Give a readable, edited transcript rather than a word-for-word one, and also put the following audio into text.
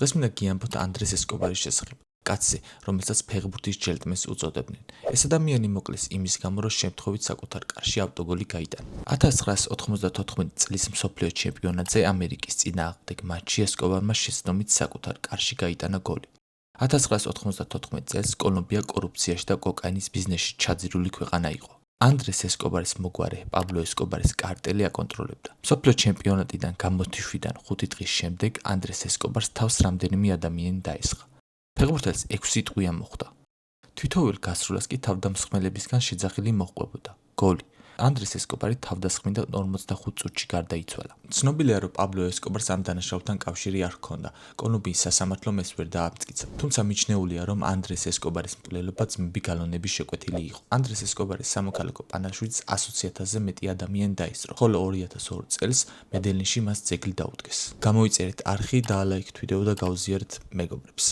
დღეს მინდა გიამბოთ ანდრეს ესკობარის შესახებ. კაცზე, რომელსაც ფეხბურთის ჯელტმენს უწოდებდნენ. ეს ადამიანი მოკლეს იმის გამო, რომ შემთხვევით საკუთარ კარში ავტოგოლი გაიტანა. 1994 წლის მსოფლიო ჩემპიონატზე ამერიკის წინააღმდეგ მატჩში ესკობარმა შეცდომით საკუთარ კარში გაიტანა გოლი. 1994 წელს კოლუმბია კორუფციაში და კოკაინის ბიზნესში ჩაძირული ქვეყანა იყო. ანდრეს ესკობარის მოგვარე პაბლო ესკობარის კარტელი აკონტროლებდა. მსოფლიო ჩემპიონატიდან გამოთიშვიდან 5 დღის შემდეგ ანდრეს ესკობარს თავს რამდენიმე ადამიანი დაესხა. ფეხბურთელს 6 ტყვია მოხვდა. თითოეულ გასროლას კი თავდამსხმელებისგან შეძახილი მოჰყვებოდა. გოლი. ანდრეს ესკობარი თავდასხმიდან 45 წუთში გარდაიცვალა. ცნობილია, რომ პაბლო ესკობარს ამ დანაშაულთან კავშირი არ ჰქონდა. კოლუმბიის სასამართლომ ეს ვერ დაამტკიცა. თუმცა მიჩნეულია, რომ ანდრეს ესკობარის მკვლელობა ძმები გალონების შეკვეთილი იყო. ანდრეს ესკობარის სამოქალაქო პანაშვიდს 120,000-ზე მეტი ადამიანი დაესწრო, ხოლო 2002 წელს მედელინში მას ძეგლი დაუდგეს. გამოიწერეთ არხი, დაალაიქთ ვიდეო და გაუზიარეთ მეგობრებს.